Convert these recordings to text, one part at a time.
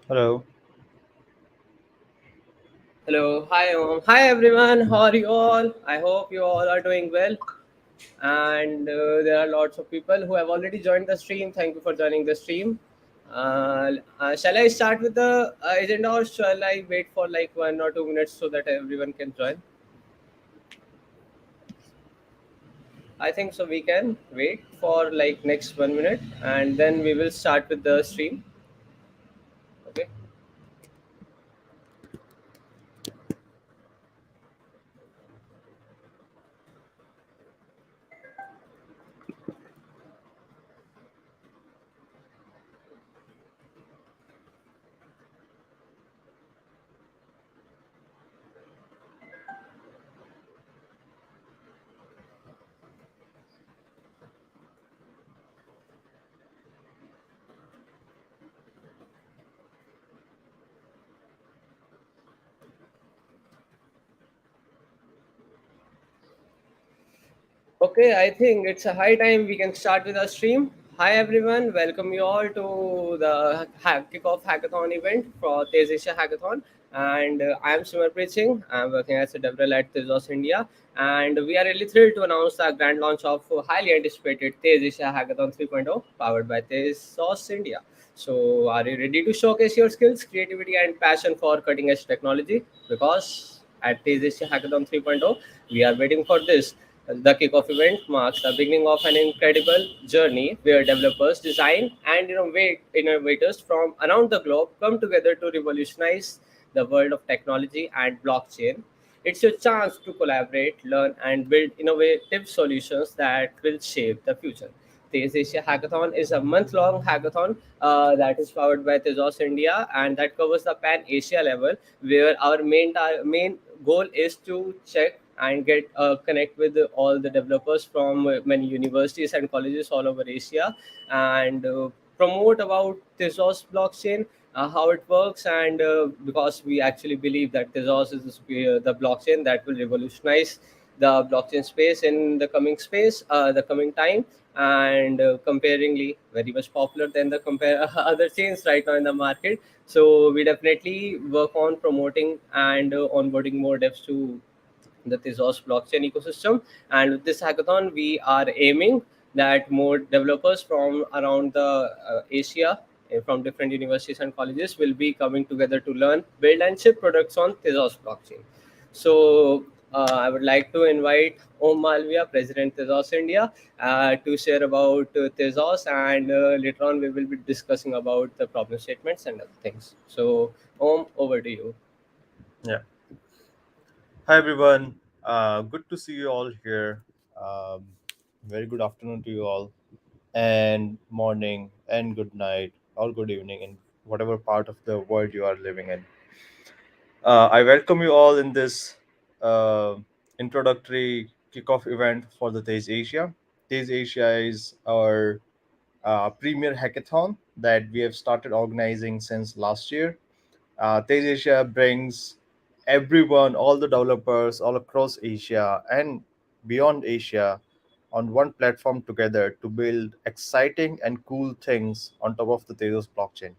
Hello. Hello, hi, hi everyone. How are you all? I hope you all are doing well. And there are lots of people who have already joined the stream. Thank you for joining the stream. Shall I start with the agenda, or shall I wait for like 1 or 2 minutes so that everyone can join? I think so. We can wait for like next 1 minute, and then we will start with the stream. Okay. Okay, I think it's a high time we can start with our stream. Hi everyone, welcome you all to the Kickoff Hackathon event for TezAsia Hackathon. And I am Sumarpreet Singh. I'm working as a developer at Tezos India. And we are really thrilled to announce the grand launch of highly anticipated TezAsia Hackathon 3.0 powered by Tezos India. So, are you ready to showcase your skills, creativity, and passion for cutting edge technology? Because at TezAsia Hackathon 3.0, we are waiting for this. The kickoff event marks the beginning of an incredible journey where developers, design, and innovators from around the globe come together to revolutionize the world of technology and blockchain. It's your chance to collaborate, learn, and build innovative solutions that will shape the future. The Asia Hackathon is a month-long hackathon that is powered by Tezos India, and that covers the Pan Asia level, where our main goal is to check and get connect with all the developers from many universities and colleges all over Asia, and promote about Tezos blockchain, how it works, and because we actually believe that Tezos is the blockchain that will revolutionize the blockchain space in the coming time, and comparingly very much popular than the compare other chains right now in the market. So we definitely work on promoting and onboarding more devs to the Tezos blockchain ecosystem. And with this hackathon, we are aiming that more developers from around the Asia, from different universities and colleges, will be coming together to learn, build, and ship products on Tezos blockchain. So I would like to invite Om Malviya, President Tezos India, to share about Tezos, and later on we will be discussing about the problem statements and other things. So Om, over to you. Yeah. Hi, everyone. Good to see you all here. Um, Very good afternoon to you all, and morning, and good night, or good evening, in whatever part of the world you are living in. I welcome you all in this uh, introductory kickoff event for the Tez Asia. Tez Asia is our premier hackathon that we have started organizing since last year. TezAsia brings everyone, all the developers all across Asia and beyond Asia, on one platform together to build exciting and cool things on top of the Tezos blockchain.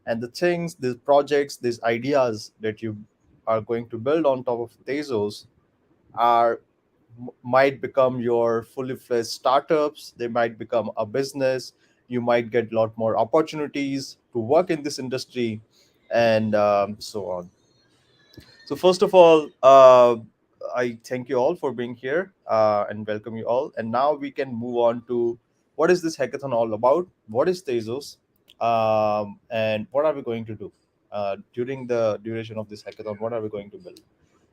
And the things, these projects, these ideas that you are going to build on top of Tezos are might become your fully fledged startups. They might become a business. You might get a lot more opportunities to work in this industry, and so on. So first of all, I thank you all for being here and welcome you all. And now we can move on to what is this hackathon all about? What is Tezos? And what are we going to do during the duration of this hackathon? What are we going to build?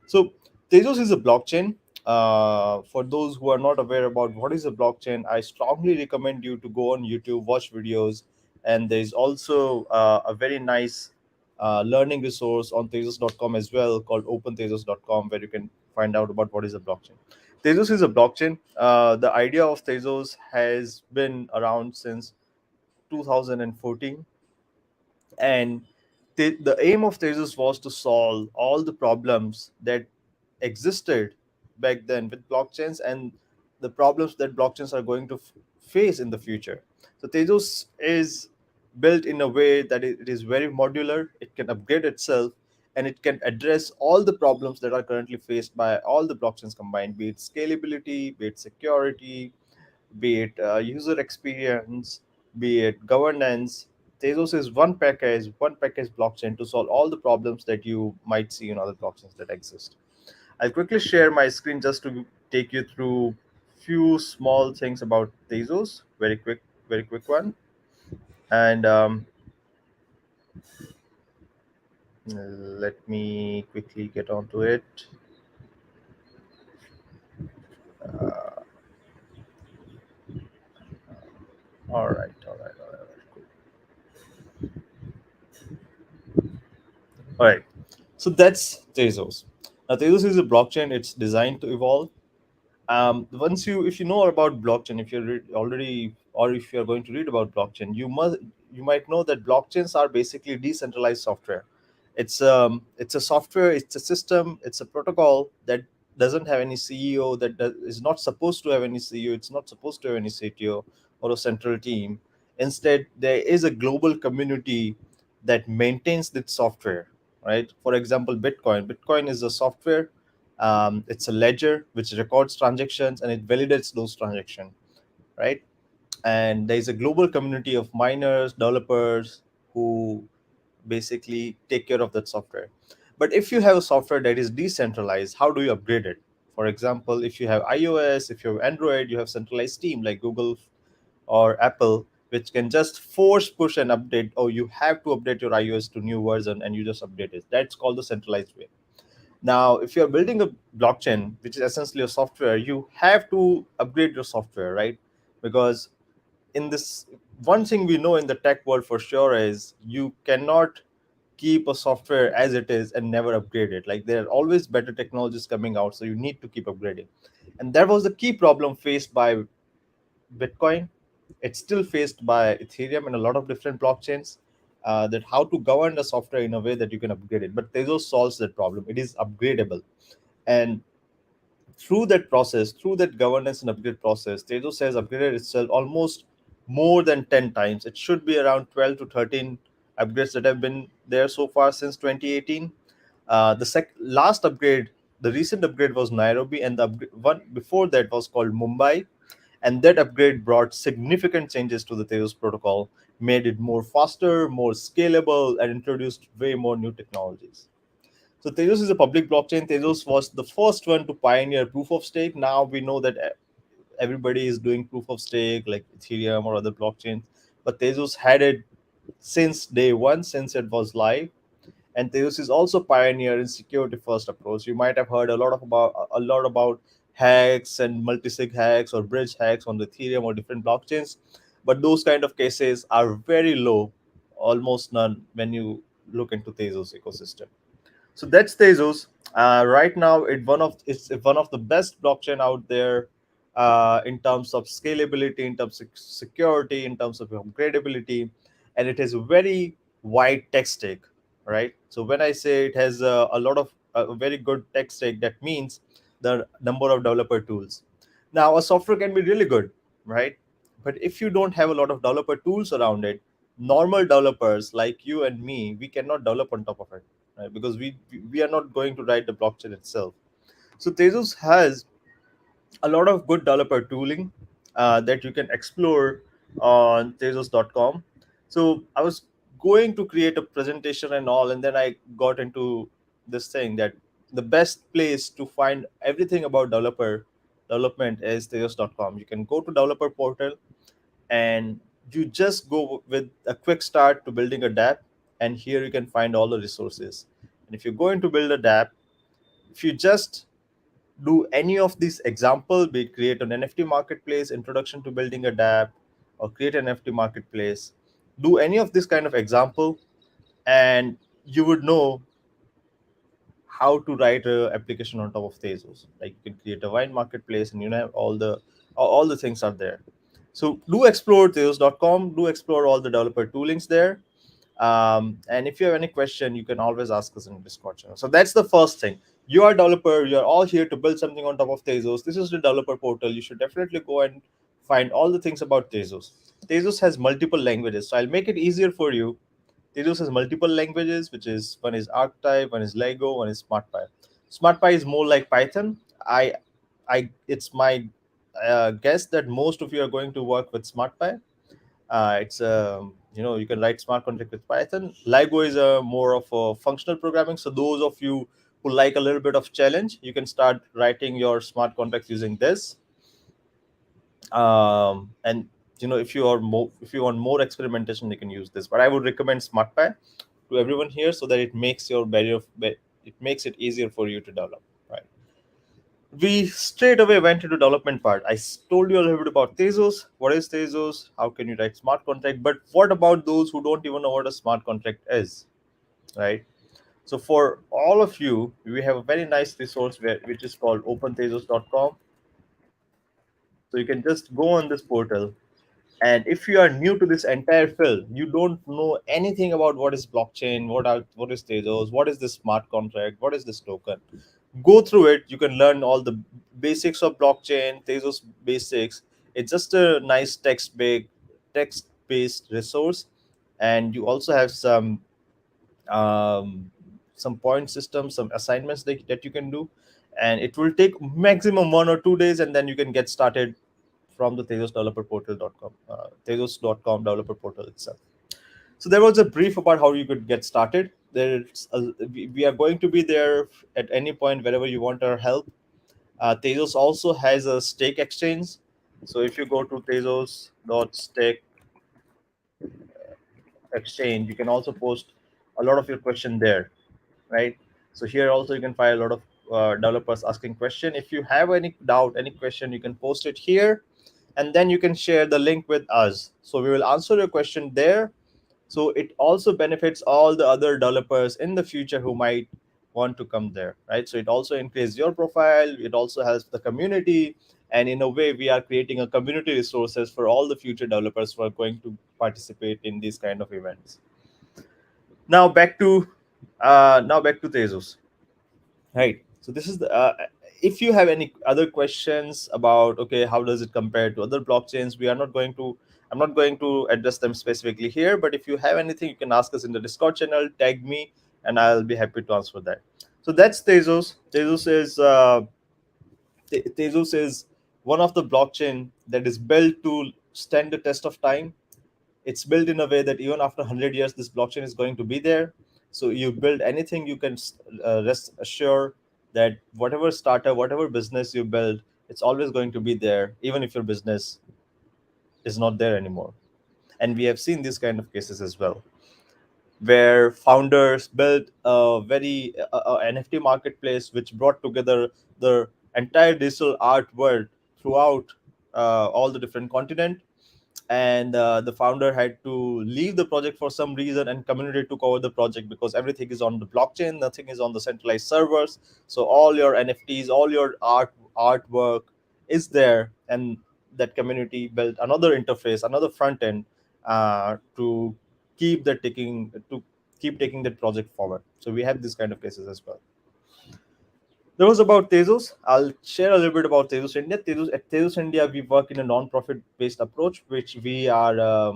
So Tezos is a blockchain. For those who are not aware about what is a blockchain, I strongly recommend you to go on YouTube, watch videos, and there's also a very nice learning resource on Tezos.com as well called OpenTezos.com where you can find out about what is a blockchain. Tezos is a blockchain. The idea of Tezos has been around since 2014, and the aim of Tezos was to solve all the problems that existed back then with blockchains and the problems that blockchains are going to face in the future. So Tezos is built in a way that it is very modular, it can upgrade itself, and it can address all the problems that are currently faced by all the blockchains combined, be it scalability, be it security, be it user experience, be it governance. Tezos is one package blockchain to solve all the problems that you might see in other blockchains that exist. I'll quickly share my screen just to take you through few small things about Tezos. Very quick one. And let me quickly get onto it. All right, cool. All right. So that's Tezos. Now, Tezos is a blockchain. It's designed to evolve. Once you, if you know about blockchain, if you're already, or if you're going to read about blockchain, you might know that blockchains are basically decentralized software. It's a software, it's a system, it's a protocol that doesn't have any CEO, is not supposed to have any CEO, it's not supposed to have any CTO or a central team. Instead, there is a global community that maintains this software, right? For example, Bitcoin is a software. It's a ledger which records transactions and it validates those transactions, right? And there is a global community of miners, developers who basically take care of that software. But if you have a software that is decentralized, how do you upgrade it? For example, if you have iOS, if you have Android, you have centralized team like Google or Apple, which can just force push an update, or you have to update your iOS to new version and you just update it. That's called the centralized way. Now, if you're building a blockchain, which is essentially a software, you have to upgrade your software, right? Because in this, one thing we know in the tech world for sure is you cannot keep a software as it is and never upgrade it. Like there are always better technologies coming out, so you need to keep upgrading. And that was the key problem faced by Bitcoin. It's still faced by Ethereum and a lot of different blockchains. That how to govern the software in a way that you can upgrade it. But Tezos solves that problem. It is upgradable, and through that governance and upgrade process, Tezos has upgraded itself almost more than 10 times. It should be around 12 to 13 upgrades that have been there so far since 2018. Last upgrade, the recent upgrade was Nairobi, and the one before that was called Mumbai. And that upgrade brought significant changes to the Tezos protocol, made it more faster, more scalable, and introduced way more new technologies. So Tezos is a public blockchain. Tezos was the first one to pioneer proof of stake. Now we know that everybody is doing proof of stake like Ethereum or other blockchains, but Tezos had it since day one, since it was live. And Tezos is also pioneer in security first approach. You might have heard a lot about hacks and multi-sig hacks or bridge hacks on the Ethereum or different blockchains, but those kind of cases are very low, almost none when you look into Tezos ecosystem. So that's Tezos. Right now, it's one of the best blockchain out there in terms of scalability, in terms of security, in terms of upgradability, and it has a very wide tech stack. Right. So when I say it has a lot of a very good tech stack, that means the number of developer tools. Now, a software can be really good, right? But if you don't have a lot of developer tools around it, normal developers like you and me, we cannot develop on top of it, right? Because we are not going to write the blockchain itself. So Tezos has a lot of good developer tooling that you can explore on Tezos.com. So I was going to create a presentation and all, and then I got into this thing that the best place to find everything about developer development is Tezos.com. You can go to developer portal and you just go with a quick start to building a dApp, and here you can find all the resources. And if you're going to build a dApp, if you just do any of these example, be it create an NFT marketplace, introduction to building a dApp, or create an NFT marketplace, do any of this kind of example, and you would know how to write a application on top of Tezos. Like you can create a wine marketplace, and you know all the things are there. So do explore Tezos.com. Do explore all the developer toolings there. And if you have any question, you can always ask us in the Discord channel. So that's the first thing. You are a developer. You are all here to build something on top of Tezos. This is the developer portal. You should definitely go and find all the things about Tezos. Tezos has multiple languages, so I'll make it easier for you. Tezos has multiple languages, which is one is Archetype, one is Lego, one is SmartPy. SmartPy is more like Python. It's my guess that most of you are going to work with SmartPy. It's you can write smart contract with Python. Lego is a more of a functional programming. So those of you who like a little bit of challenge, you can start writing your smart contracts using this. And if you want more experimentation, you can use this. But I would recommend SmartPy to everyone here so that it makes your it makes it easier for you to develop. Right. We straight away went into development part. Told you a little bit about Tezos. What is Tezos? How can you write smart contract? But what about those who don't even know what a smart contract is? Right. So for all of you, we have a very nice resource which is called opentezos.com. So you can just go on this portal. And if you are new to this entire field, you don't know anything about what is blockchain, what is Tezos, what is this smart contract, what is this token. Go through it. You can learn all the basics of blockchain, Tezos basics. It's just a nice text based resource, and you also have um, some point systems, some assignments that you can do, and it will take maximum 1 or 2 days, and then you can get started from the Tezos.com developer portal itself. So there was a brief about how you could get started. We are going to be there at any point wherever you want our help. Tezos also has a stake exchange. So if you go to Tezos.stake exchange, you can also post a lot of your question there, right? So here also you can find a lot of developers asking question. If you have any doubt, any question, you can post it here, and then you can share the link with us. So we will answer your question there. So it also benefits all the other developers in the future who might want to come there, right? So it also increases your profile. It also helps the community, and in a way, we are creating a community resources for all the future developers who are going to participate in these kind of events. Now back to Tezos. Right. So this is the. If you have any other questions about, okay, how does it compare to other blockchains, we are not going to. I'm not going to address them specifically here. But if you have anything, you can ask us in the Discord channel. Tag me, and I'll be happy to answer that. So that's Tezos. Tezos is one of the blockchain that is built to stand the test of time. It's built in a way that even after 100 years this blockchain is going to be there. So you build anything, you can rest assured that whatever startup, whatever business you build, it's always going to be there even if your business is not there anymore. And we have seen these kind of cases as well, where founders built a NFT marketplace which brought together the entire digital art world throughout all the different continent. And the founder had to leave the project for some reason, and community took over the project because everything is on the blockchain, nothing is on the centralized servers. So all your NFTs, all your artwork is there, and that community built another interface, another front end, to keep taking that project forward. So we have this kind of cases as well. That was about Tezos. I'll share a little bit about Tezos India. At Tezos India, we work in a non-profit based approach, which we are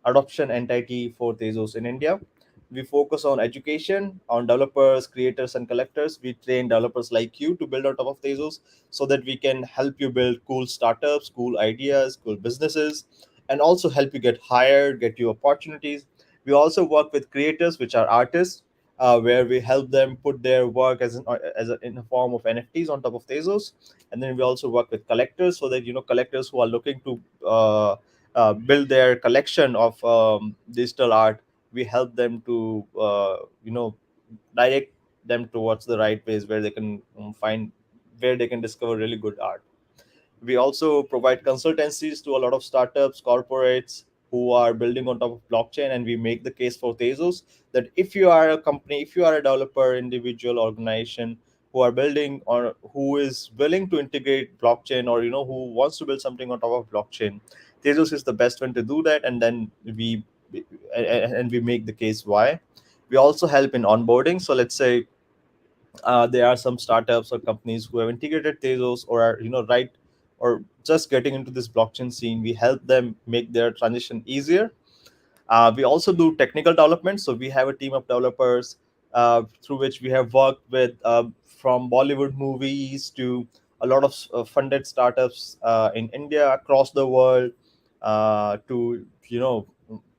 adoption entity for Tezos in India. We focus on education, on developers, creators, and collectors. We train developers like you to build on top of Tezos so that we can help you build cool startups, cool ideas, cool businesses, and also help you get hired, get you opportunities. We also work with creators, which are artists, where we help them put their work in a form of NFTs on top of Tezos. And then we also work with collectors, so that collectors who are looking to build their collection of digital art, we help them to direct them towards the right ways where they can find where they can discover really good art. We also provide consultancies to a lot of startups, corporates who are building on top of blockchain, and we make the case for Tezos that if you are a company, if you are a developer, individual, organization who are building or who is willing to integrate blockchain, or who wants to build something on top of blockchain, Tezos is the best one to do that. And then we make the case why. We also help in onboarding. So let's say there are some startups or companies who have integrated Tezos or are right or just getting into this blockchain scene, we help them make their transition easier. We also do technical development. So we have a team of developers through which we have worked with from Bollywood movies to a lot of funded startups in India, across the world, to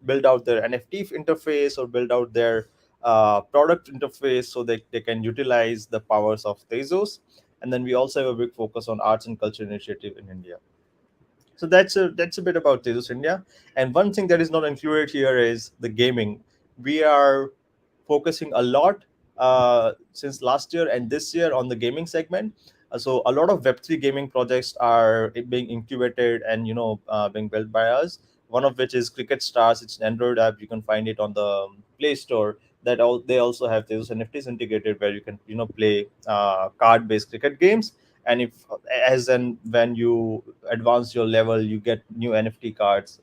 build out their NFT interface or build out their product interface so they can utilize the powers of Tezos. And then we also have a big focus on arts and culture initiative in India. So that's a bit about Tezos India. And one thing that is not included here is the gaming. We are focusing a lot since last year and this year on the gaming segment. So a lot of Web3 gaming projects are being incubated and being built by us. One of which is Cricket Stars. It's an Android app. You can find it on the Play Store. They also have Tezos NFTs integrated where you can play card-based cricket games. And if as and when you advance your level, you get new NFT cards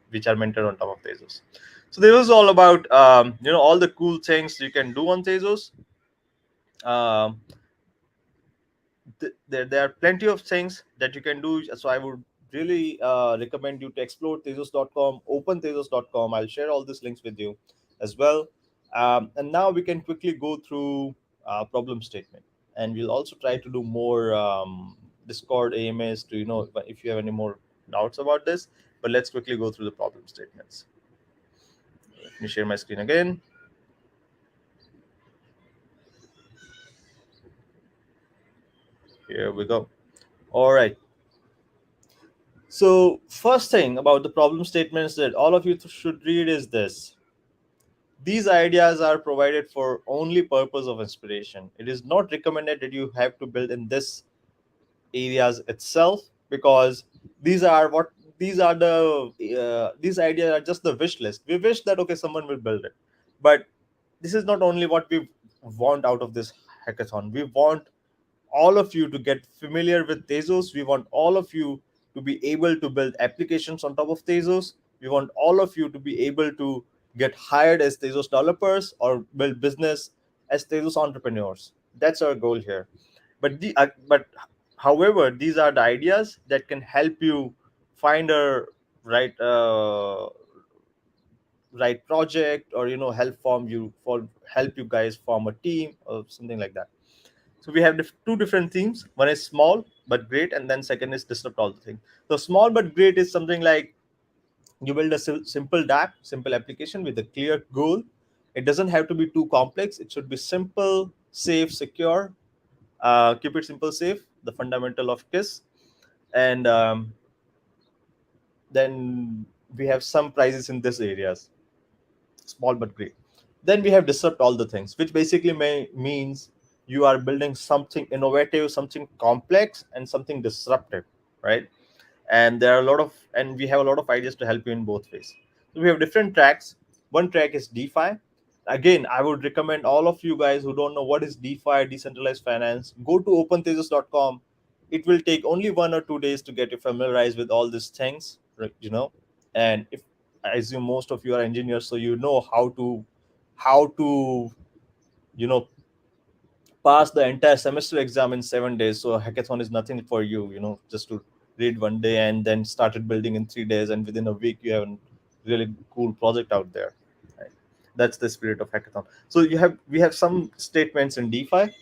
which are minted on top of Tezos. So this was all about all the cool things you can do on Tezos. um, there are plenty of things that you can do. So I would really recommend you to explore Tezos.com, open Tezos.com. I'll share all these links with you as well. And now we can quickly go through problem statement, and we'll also try to do more Discord AMAs to if you have any more doubts about this. But let's quickly go through the problem statements. Let me share my screen again. Here we go. All right. So first thing about the problem statements that all of you should read is this: these ideas are provided for only purpose of inspiration. It is not recommended that you have to build in this areas itself, because these are what these ideas are just the wish list. We wish that okay, someone will build it, but this is not only what we want out of this hackathon. We want all of you to get familiar with Tezos. We want all of you to be able to build applications on top of Tezos. We want all of you to be able to get hired as Tezos developers or build business as Tezos entrepreneurs. That's our goal here. But however, these are the ideas that can help you find a right right project, or help you guys form a team or something like that. So we have two different themes. One is small but great, and then second is disrupt all the things. So small but great is something like you build a simple DApp, simple application with a clear goal. It doesn't have to be too complex. It should be simple, safe, secure. Keep it simple, safe. The fundamental of KISS. And then we have some prizes in this areas. Small but great. Then we have disrupt all the things, which basically means you are building something innovative, something complex, and something disruptive, right? And there are a lot of and we have a lot of ideas to help you in both ways. So we have different tracks. One track is DeFi. Again, I would recommend all of you guys who don't know what is DeFi, decentralized finance, go to opentezos.com. It will take only 1 or 2 days to get you familiarized with all these things, right? And if I assume most of you are engineers, so you know how to you know pass the entire semester exam in 7 days. So a hackathon is nothing for you, just to read one day and then started building in 3 days, and within a week you have a really cool project out there. Right? That's the spirit of hackathon. So we have some statements in DeFi.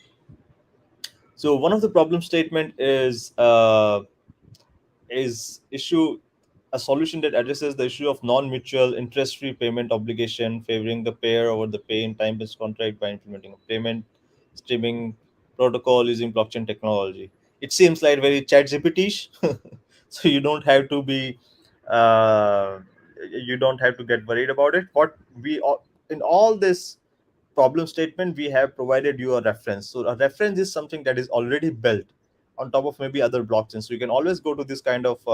So one of the problem statement is issue a solution that addresses the issue of non-mutual interest-free payment obligation, favoring the payer over the pay in time-based contract by implementing a payment streaming protocol using blockchain technology. It seems like very chat GPT-ish. So uh, you don't have to get worried about it. What we all in all this problem statement, we have provided you a reference. So a reference is something that is already built on top of maybe other blockchains. So you can always go to this kind of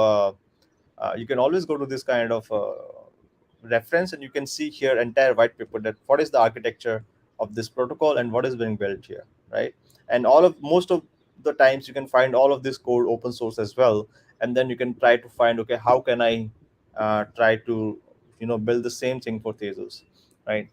reference, and you can see here entire white paper that what is the architecture of this protocol and what is being built here, right? And most of the times you can find all of this code open source as well. And then you can try to find, okay, how can I try to build the same thing for Tezos, right?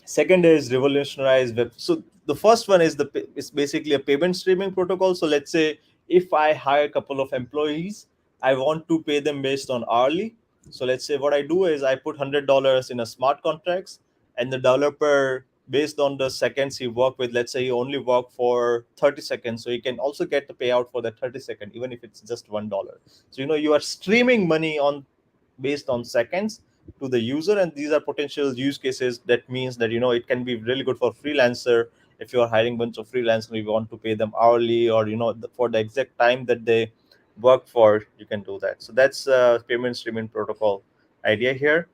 Second is revolutionize web. So the first one is is basically a payment streaming protocol. So let's say if I hire a couple of employees, I want to pay them based on hourly. So let's say what I do is I put $100 in a smart contracts, and the developer, based on the seconds he work with, let's say he only work for 30 seconds, so he can also get the payout for that 30 second, even if it's just $1. So you are streaming money on based on seconds to the user, and these are potential use cases. That means that it can be really good for freelancer. If you are hiring bunch of freelancers, you want to pay them hourly, or for the exact time that they work for, you can do that. So that's payment streaming protocol idea here.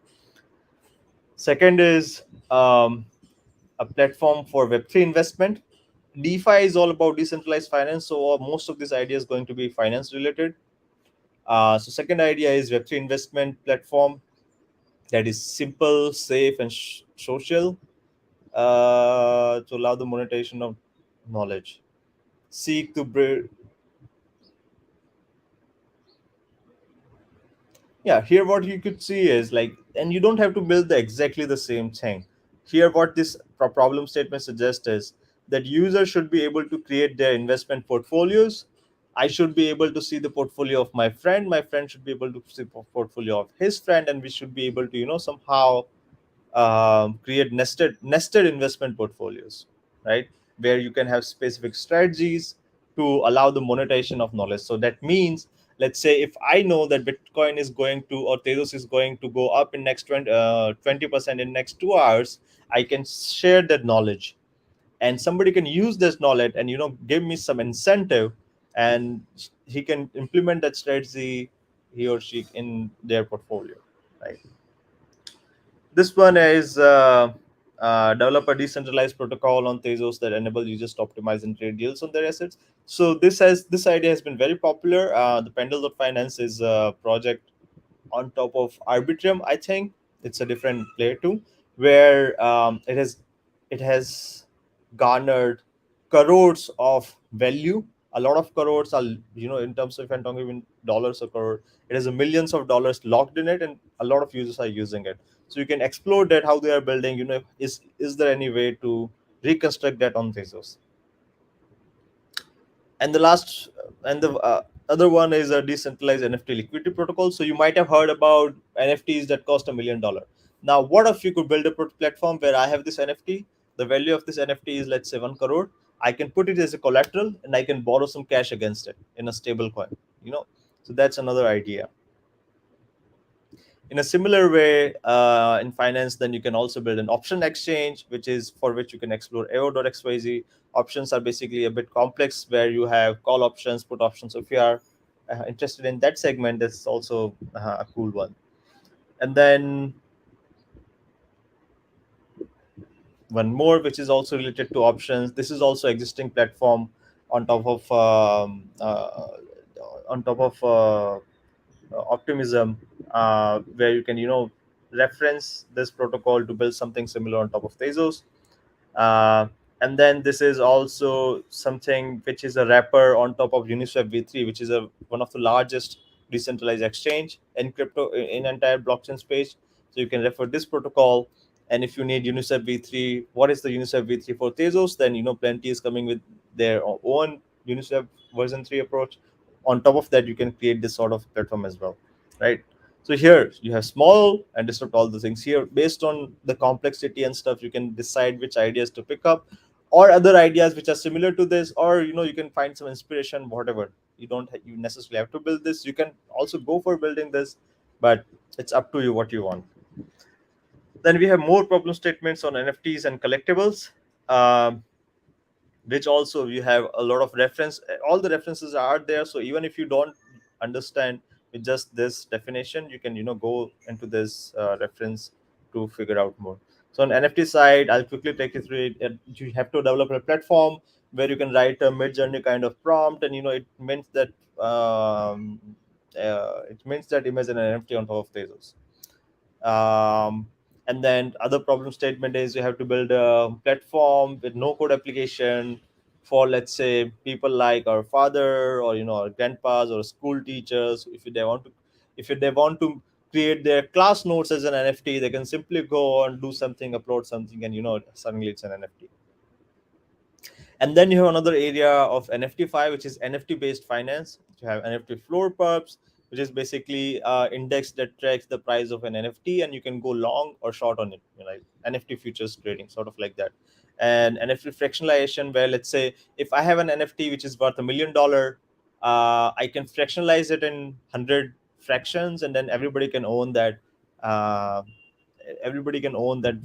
Second is a platform for web3 investment. DeFi is all about decentralized finance, so most of this idea is going to be finance related. So second idea is web3 investment platform that is simple, safe, and social, to allow the monetization of knowledge. Seek to bring, yeah, here what you could see is like, and you don't have to build exactly the same thing. Here, what this problem statement suggests is that users should be able to create their investment portfolios. I should be able to see the portfolio of my friend. My friend should be able to see the portfolio of his friend, and we should be able to somehow create nested investment portfolios, right? Where you can have specific strategies to allow the monetization of knowledge. So that means, let's say if I know that Bitcoin is going to, or Tezos is going to go up in next 20% in next 2 hours, I can share that knowledge, and somebody can use this knowledge and give me some incentive, and he can implement that strategy, he or she, in their portfolio, right? This one is develop a decentralized protocol on Tezos that enable users to optimize and trade deals on their assets. So this idea has been very popular. The Pendle.finance is a project on top of Arbitrum. I think it's a different player too, where it has garnered crores of value. A lot of crores are, in terms of, if I'm talking even dollars or crore, it has a millions of dollars locked in it, and a lot of users are using it. So you can explore that, how they are building. Is there any way to reconstruct that on Tezos? And the last and the other one is a decentralized NFT liquidity protocol. So you might have heard about NFTs that cost $1 million. Now, what if you could build a platform where I have this NFT, the value of this NFT is, let's say, 1 crore. I can put it as a collateral, and I can borrow some cash against it in a stable coin. you know so that's another idea. In a similar way, in finance, then you can also build an option exchange, which is for which you can explore AO.xyz. Options are basically a bit complex, where you have call options, put options. So if you are interested in that segment, that's also a cool one. And then one more, which is also related to options. This is also existing platform on top of optimism, where you can reference this protocol to build something similar on top of Tezos. uh, and then this is also something which is a wrapper on top of Uniswap v3, which is one of the largest decentralized exchange in crypto, in entire blockchain space. So you can refer this protocol. And if you need Uniswap v3, what is the Uniswap v3 for Tezos, then Plenty is coming with their own Uniswap version 3 approach. On top of that, you can create this sort of platform as well, right? So here you have small and disrupt all the things. Here, based on the complexity and stuff, you can decide which ideas to pick up, or other ideas which are similar to this, or you can find some inspiration, whatever. You necessarily have to build this. You can also go for building this, but it's up to you what you want. Then we have more problem statements on NFTs and collectibles. Um, which also you have a lot of reference. All the references are there, so even if you don't understand with just this definition, you can go into this reference to figure out more. So on NFT side, I'll quickly take you through it. You have to develop a platform where you can write a mid journey kind of prompt, and it means that image an NFT on top of Tezos. Um, and then other problem statement is you have to build a platform with no code application for, let's say, people like our father, or our grandpas or school teachers. If they want to create their class notes as an NFT, they can simply go and do something, upload something, and suddenly it's an NFT. And then you have another area of NFT5, which is NFT based finance. You have NFT floor perps, which is basically index that tracks the price of an NFT, and you can go long or short on it, like NFT futures trading, sort of like that. And NFT fractionalization, where let's say if I have an NFT which is worth $1 million, I can fractionalize it in 100 fractions, and then uh, everybody can own that one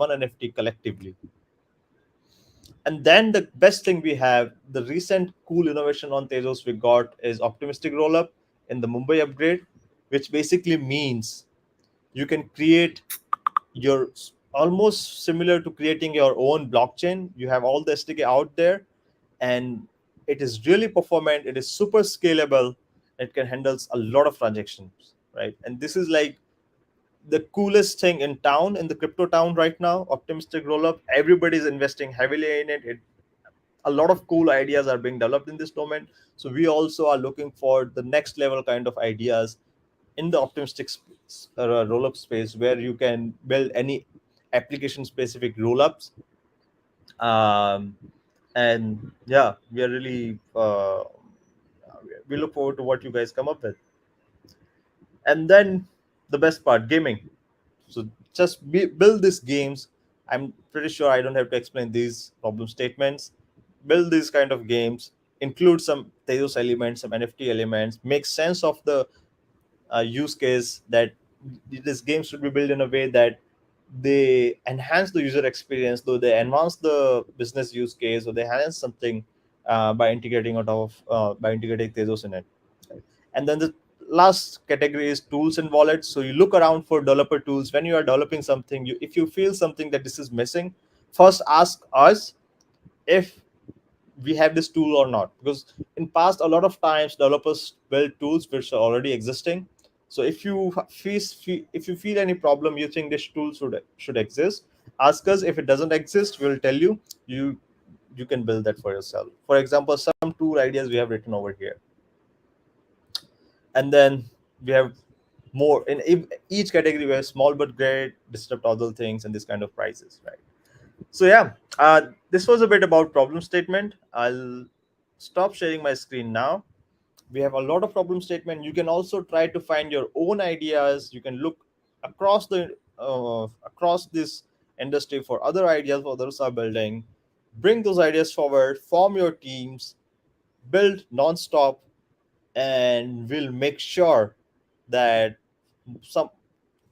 NFT collectively. And then the best thing we have, the recent cool innovation on Tezos we got is optimistic rollup in the Mumbai upgrade, which basically means you can create your almost similar to creating your own blockchain. You have all the SDK out there, and it is really performant. It is super scalable. It can handle a lot of transactions, right? And this is like the coolest thing in town, in the crypto town right now. Optimistic rollup. Everybody's investing heavily in it. A lot of cool ideas are being developed in this domain, so we also are looking for the next level kind of ideas in the optimistic roll-up space, where you can build any application specific roll-ups. um, and yeah, we are really we look forward to what you guys come up with. And then the best part, gaming. So just build these games. I'm pretty sure I don't have to explain these problem statements. Build these kind of games, include some Tezos elements, some NFT elements, make sense of the use case, that this game should be built in a way that they enhance the user experience, though they advance the business use case, or they enhance something by integrating Tezos in it. And then the last category is tools and wallets. So you look around for developer tools when you are developing something. If you feel something that this is missing, first ask us if we have this tool or not, because in past a lot of times developers build tools which are already existing. So if you feel any problem, you think this tool should exist, ask us. If it doesn't exist, we'll tell you. You can build that for yourself. For example, some tool ideas we have written over here. And then we have more in each category. We have small but great, disrupt other things, and this kind of prices, right? So yeah, this was a bit about problem statement. I'll stop sharing my screen now. We have a lot of problem statement. You can also try to find your own ideas. You can look across this industry for other ideas what others are building. Bring those ideas forward, form your teams, build non-stop, and we'll make sure that some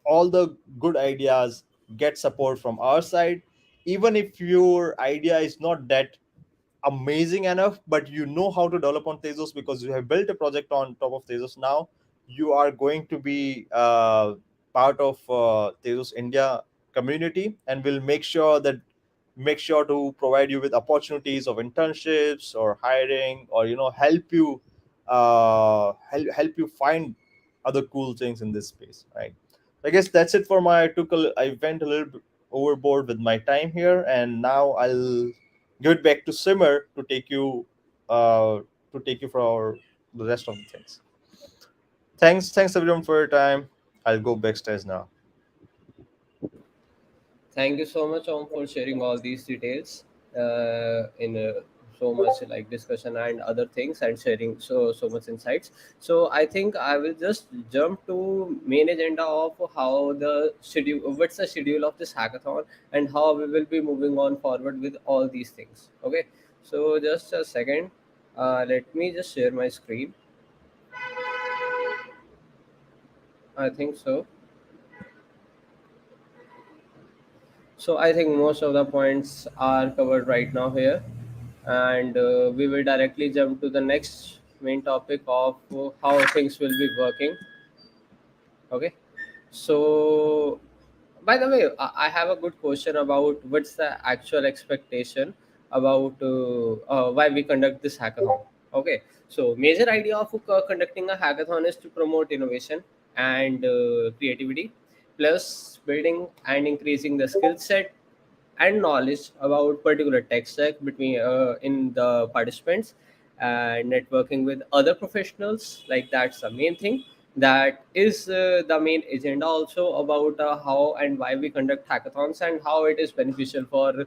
all the good ideas get support from our side. Even if your idea is not that amazing enough, but you know how to develop on Tezos because you have built a project on top of Tezos now, you are going to be part of Tezos India community, and will make sure to provide you with opportunities of internships or hiring, or help you find other cool things in this space, right? I guess that's it for my I went a little bit overboard with my time here, and now I'll give it back to Simmer to take you for the rest of the things. Thanks everyone for your time. I'll go backstage now. Thank you so much, Om, for sharing all these details in so much like discussion and other things, and sharing so much insights. So I think I will just jump to main agenda of how the schedule, what's the schedule of this hackathon, and how we will be moving on forward with all these things. Okay, so just a second. Let me just share my screen. I think so. So I think most of the points are covered right now here, and we will directly jump to the next main topic of how things will be working. Okay. So, by the way, I have a good question about what's the actual expectation about why we conduct this hackathon. Okay, so major idea of conducting a hackathon is to promote innovation and creativity, plus building and increasing the skill set and knowledge about particular tech stack between in the participants, and networking with other professionals, like that's the main thing. That is the main agenda also about how and why we conduct hackathons and how it is beneficial for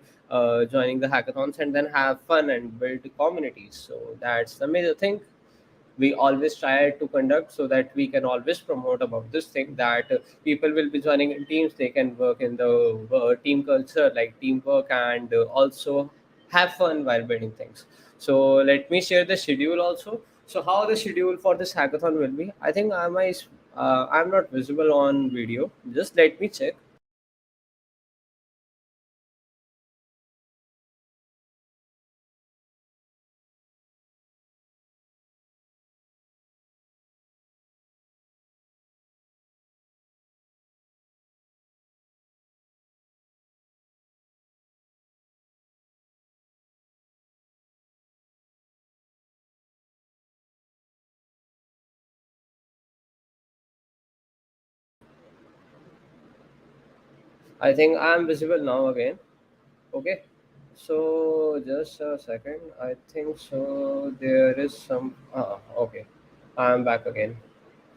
joining the hackathons and then have fun and build communities. So that's the major thing we always try to conduct, so that we can always promote about this thing that people will be joining in teams. They can work in the team culture like teamwork, and also have fun while building things. So let me share the schedule also. So how the schedule for this hackathon will be, I think I'm not visible on video, just let me check. I think I'm visible now again. Okay, so just a second. I think so. There is some. Okay, I'm back again.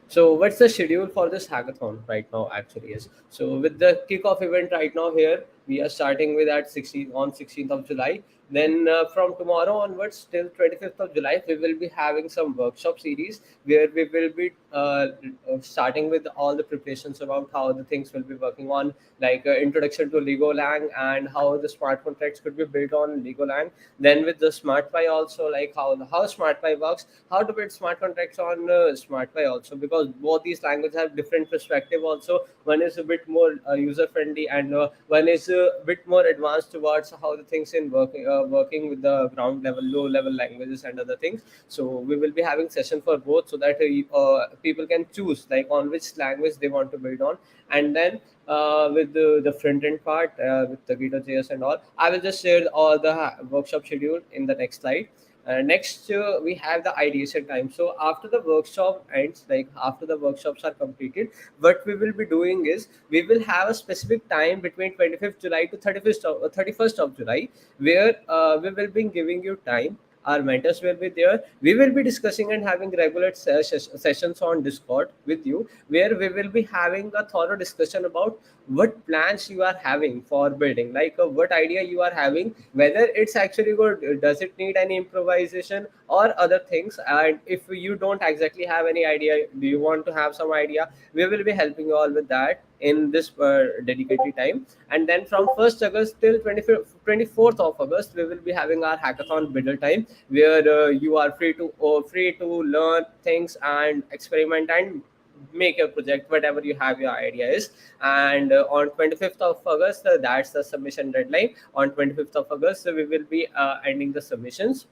So what's the schedule for this hackathon right now actually is? So with the kickoff event right now here, we are starting with at 16 on 16th of July. Then from tomorrow onwards till 25th of July, we will be having some workshop series where we will be starting with all the preparations about how the things will be working on, like introduction to Legolang and how the smart contracts could be built on Legolang. Then with the smart pi also, like how smart pi works, how to build smart contracts on smart pi also, because both these languages have different perspective also. One is a bit more user friendly, and one is a bit more advanced towards how the things in working with the ground level, low level languages and other things. So we will be having session for both, so that people can choose like on which language they want to build on. And then with the front end part with the Gita.js and all, I will just share all the workshop schedule in the next slide. Next, we have the ideation time. So after the workshop ends, like after the workshops are completed, what we will be doing is we will have a specific time between 25th July to 31st of July, where we will be giving you time. Our mentors will be there. We will be discussing and having regular sessions on Discord with you, where we will be having a thorough discussion about what plans you are having for building, like what idea you are having, whether it's actually good, does it need any improvisation or other things. And if you don't exactly have any idea, do you want to have some idea, we will be helping you all with that in this dedicated time. And then from 1st August till 24th of August, we will be having our hackathon builder time, where you are free to learn things and experiment and make your project whatever you have your idea is. And on 25th of August, that's the submission deadline. On 25th of August, we will be ending the submissions.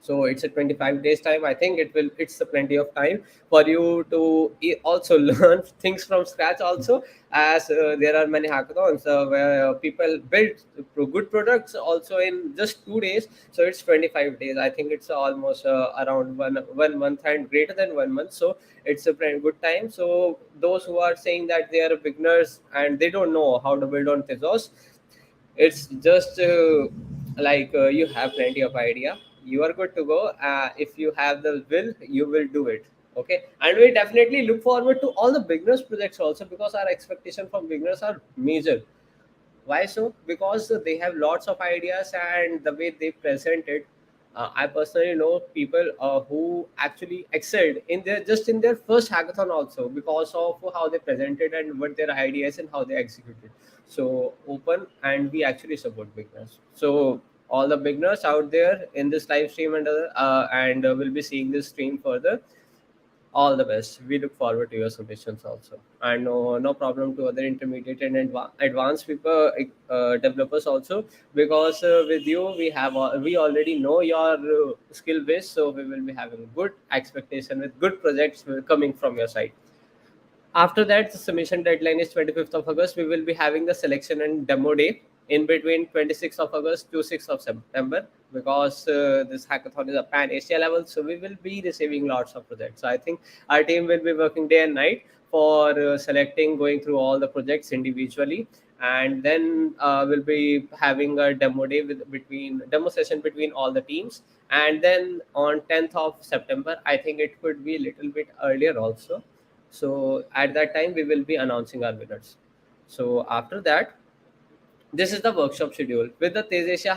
So it's a 25 days time. I think it's a plenty of time for you to also learn things from scratch also, as there are many hackathons where people build good products also in just 2 days. So it's 25 days. I think it's almost around one month and greater than 1 month. So it's a pretty good time. So those who are saying that they are beginners and they don't know how to build on Tezos, it's just you have plenty of idea, you are good to go. If you have the will, you will do it. Okay, and we definitely look forward to all the beginners projects also, because our expectation from beginners are major. Why so? Because they have lots of ideas, and the way they present it, I personally know people who actually excelled in their first hackathon also, because of how they presented and what their ideas and how they executed. So open, and we actually support beginners. So all the beginners out there in this live stream and will be seeing this stream further, all the best. We look forward to your submissions also. And no problem to other intermediate and advanced people, developers also, because with you we already know your skill base. So we will be having good expectation with good projects coming from your side. After that, the submission deadline is 25th of August. We will be having the selection and demo day in between 26th of August to 6th of September, because this hackathon is a pan Asia level. So we will be receiving lots of projects. So I think our team will be working day and night for selecting, going through all the projects individually. And then we'll be having a demo day with between demo session between all the teams. And then on 10th of September, I think it could be a little bit earlier also, So at that time we will be announcing our winners. So after that, this is the workshop schedule with the TezAsia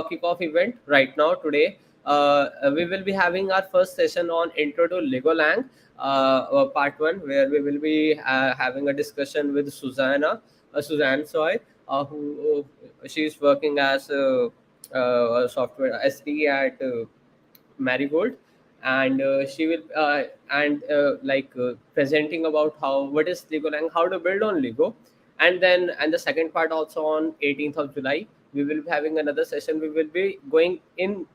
Kickoff event right now today. We will be having our first session on Intro to Legolang, part one, where we will be having a discussion with Suzanne Soy, she is working as a software SD at Marigold, and she will presenting about how what is Lego and how to build on Lego, and the second part also on 18th of July we will be having another session. We will be going in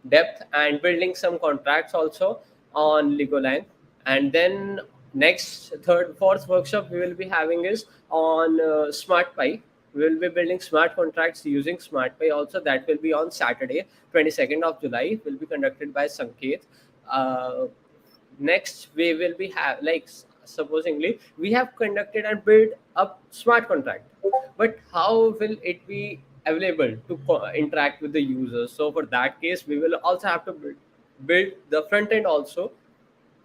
depth and building some contracts also on Legolang, and then next third fourth workshop we will be having is on Smart Pi. We will be building smart contracts using Smart Pi also. That will be on Saturday 22nd of July, will be conducted by Sanket. Uh, Next, we will be supposingly we have conducted and built a smart contract, but how will it be available to interact with the users? So for that case, we will also have to build the front end also.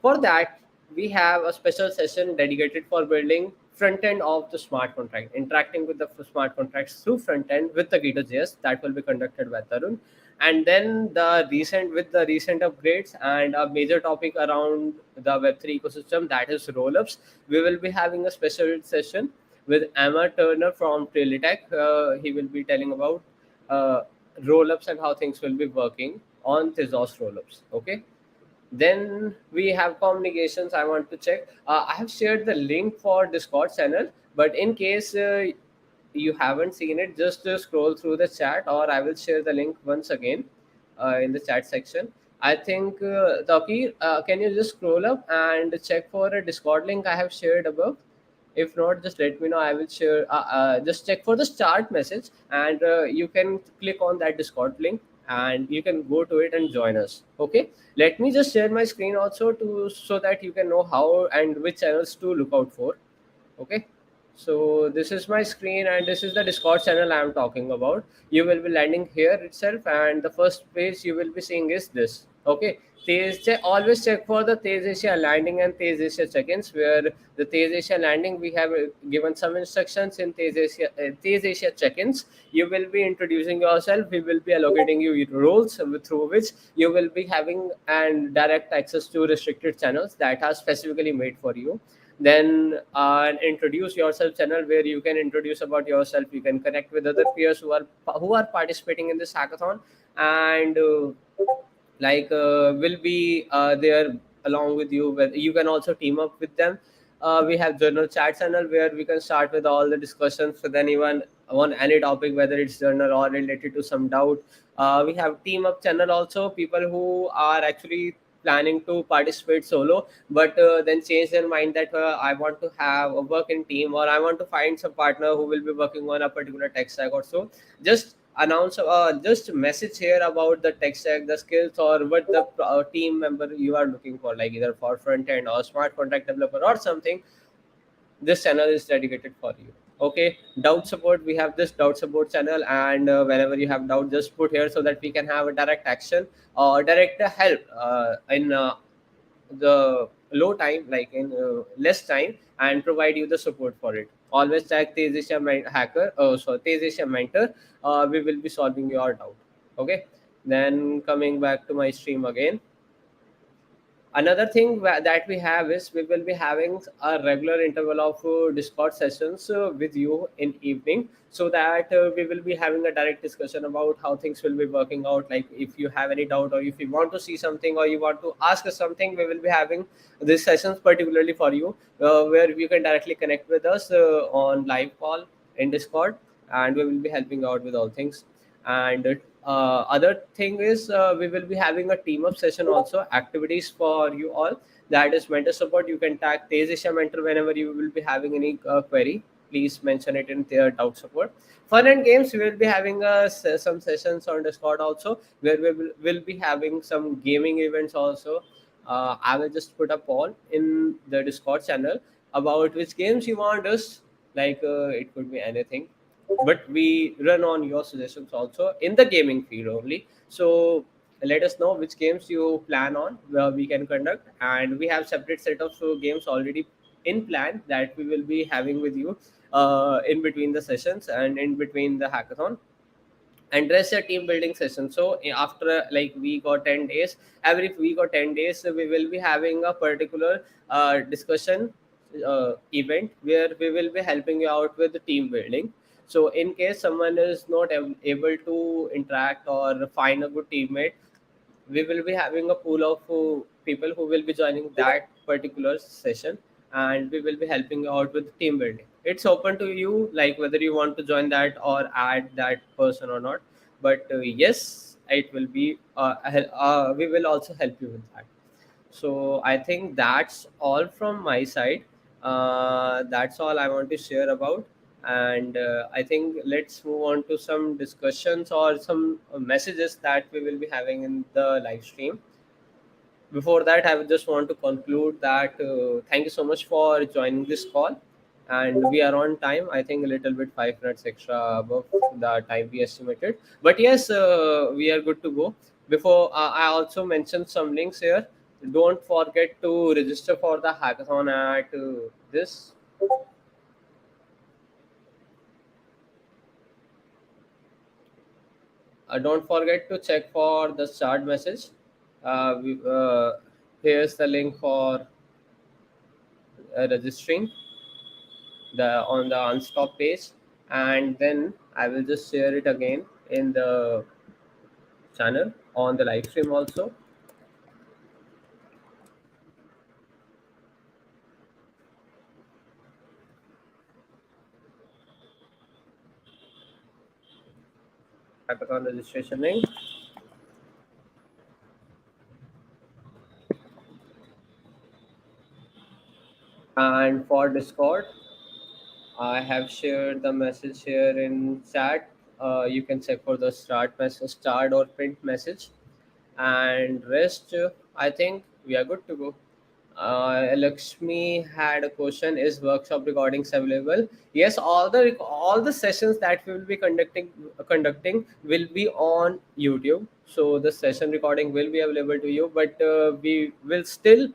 For that, we have a special session dedicated for building front end of the smart contract, interacting with the smart contracts through front end with the Git.js. That will be conducted by Tarun. And then the recent upgrades and a major topic around the Web3 ecosystem, that is rollups. We will be having a special session with Emma Turner from Trilitech. He will be telling about uh, rollups and how things will be working on Tezos rollups. Okay, then we have communications. I want to check. I have shared the link for Discord channel, but in case you haven't seen it, just scroll through the chat, or I will share the link once again in the chat section. I think, Takir, can you just scroll up and check for a Discord link I have shared above? If not, just let me know. I will share. Just check for the start message, and you can click on that Discord link, and you can go to it and join us. Okay. Let me just share my screen also to so that you can know how and which channels to look out for. Okay, so this is my screen and this is the Discord channel I am talking about. You will be landing here itself, and the first page you will be seeing is this. Okay, always check for the TezAsia landing and TezAsia check-ins. Where the TezAsia landing, we have given some instructions. In TezAsia check-ins, you will be introducing yourself. We will be allocating you roles through which you will be having and direct access to restricted channels that are specifically made for you. Then an introduce yourself channel, where you can introduce about yourself. You can connect with other peers who are participating in this hackathon, and will be there along with you. You can also team up with them. We have journal chat channel, where we can start with all the discussions with anyone on any topic, whether it's journal or related to some doubt. We have team up channel also, people who are actually planning to participate solo, but then change their mind that I want to have a work in team, or I want to find some partner who will be working on a particular tech stack or so. Just just message here about the tech stack, the skills, or what the team member you are looking for, like either for front end or smart contract developer or something. This channel is dedicated for you. Okay, doubt support, we have this doubt support channel, and whenever you have doubt, just put here so that we can have a direct action or direct help in the low time, like in less time, and provide you the support for it. Always tag TezAsia TezAsia mentor. We will be solving your doubt. Okay, then coming back to my stream again. Another thing that we have is we will be having a regular interval of Discord sessions with you in evening, so that we will be having a direct discussion about how things will be working out. Like if you have any doubt, or if you want to see something, or you want to ask us something, we will be having these sessions particularly for you, where you can directly connect with us on live call in Discord, and we will be helping out with all things. And other thing is, we will be having a team up session also, activities for you all. That is mentor support. You can tag TezAsia mentor whenever you will be having any query. Please mention it in their doubt support. Fun and games, we will be having some sessions on Discord also, where will be having some gaming events also. I will just put a poll in the Discord channel about which games you want us. Like it could be anything, but we run on your suggestions also in the gaming field only. So let us know which games you plan on, where we can conduct, and we have separate set of games already in plan that we will be having with you in between the sessions and in between the hackathon. And rest a team building session. So after like week or 10 days, every week or 10 days, we will be having a particular discussion event where we will be helping you out with the team building. So in case someone is not able to interact or find a good teammate, we will be having a pool of people who will be joining that particular session, and we will be helping you out with team building. It's open to you, like whether you want to join that or add that person or not. But yes, it will be we will also help you with that. So I think that's all from my side. That's all I want to share about. And I think let's move on to some discussions or some messages that we will be having in the live stream. Before that, I would just want to conclude that thank you so much for joining this call. And we are on time. I think a little bit 5 minutes extra above the time we estimated. But yes, we are good to go. Before I also mentioned some links here. Don't forget to register for the hackathon at this. Don't forget to check for the start message. Here's the link for registering the on the unstop page, and then I will just share it again in the channel on the live stream also. Hackathon registration link. And for Discord, I have shared the message here in chat. You can check for the start message, start or print message, and rest. I think we are good to go. Lakshmi had a question: is workshop recordings available? Yes, all the sessions that we will be conducting will be on YouTube. So the session recording will be available to you, but we will still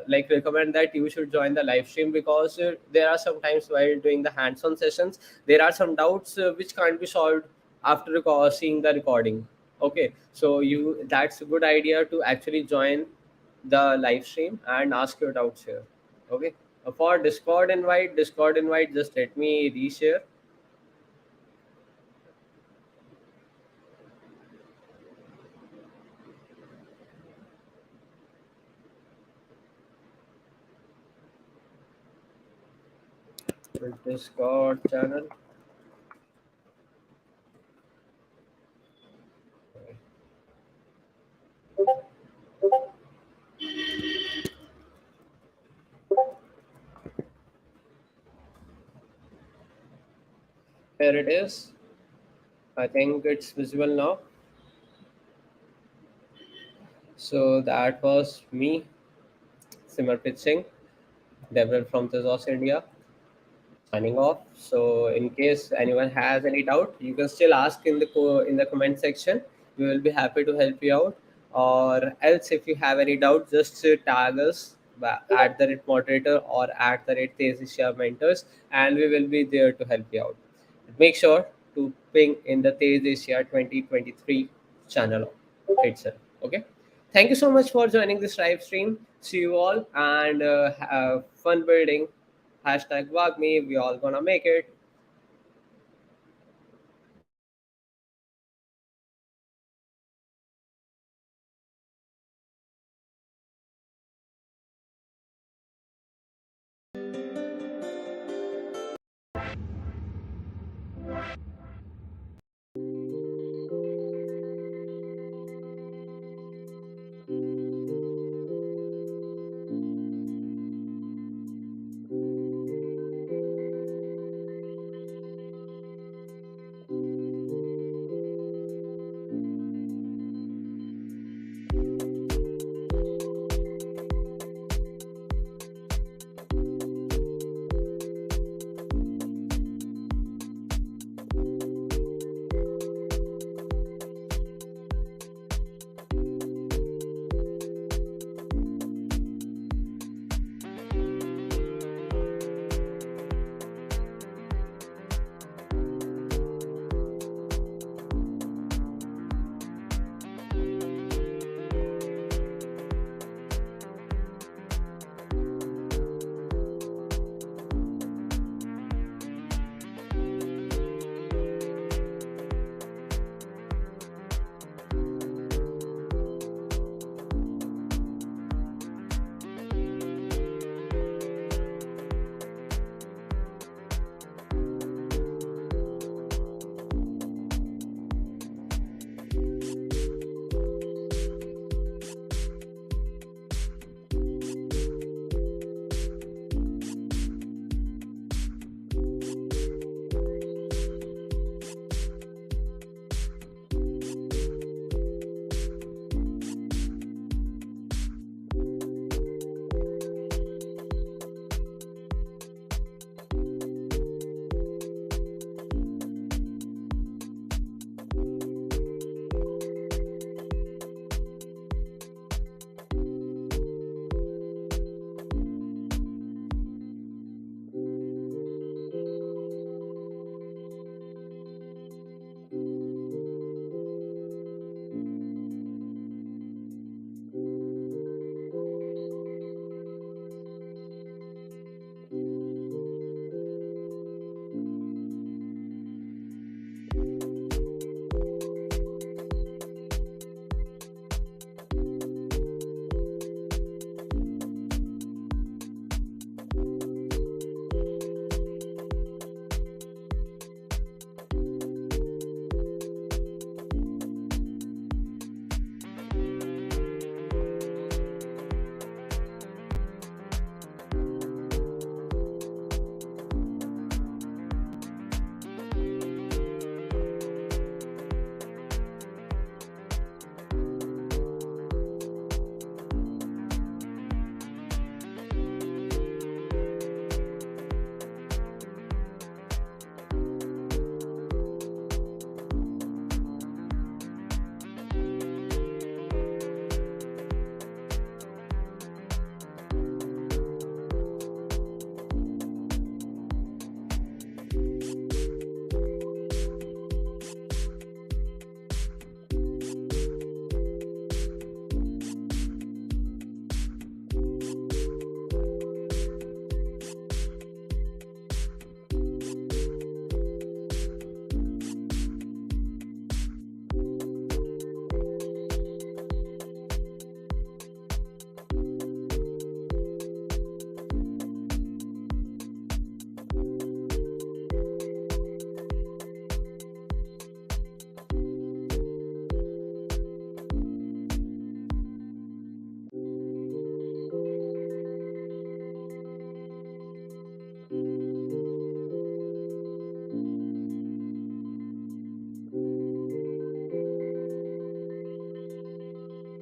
like recommend that you should join the live stream, because there are sometimes while doing the hands-on sessions there are some doubts which can't be solved after seeing the recording. Okay, so you that's a good idea to actually join the live stream and ask your doubts here. Okay. For Discord invite, just let me reshare. The Discord channel. Here it is. I think it's visible now. So that was me, Simarpit Singh, developer from Tezos India, signing off. So in case anyone has any doubt, you can still ask in the in the comment section. We will be happy to help you out. Or else, if you have any doubt, just tag us at the rate moderator or at the rate TezAsia mentors, and we will be there to help you out. Make sure to ping in the TezAsia 2023 channel itself. Okay. Thank you so much for joining this live stream. See you all, and have fun building. Hashtag Wagme. We all gonna make it.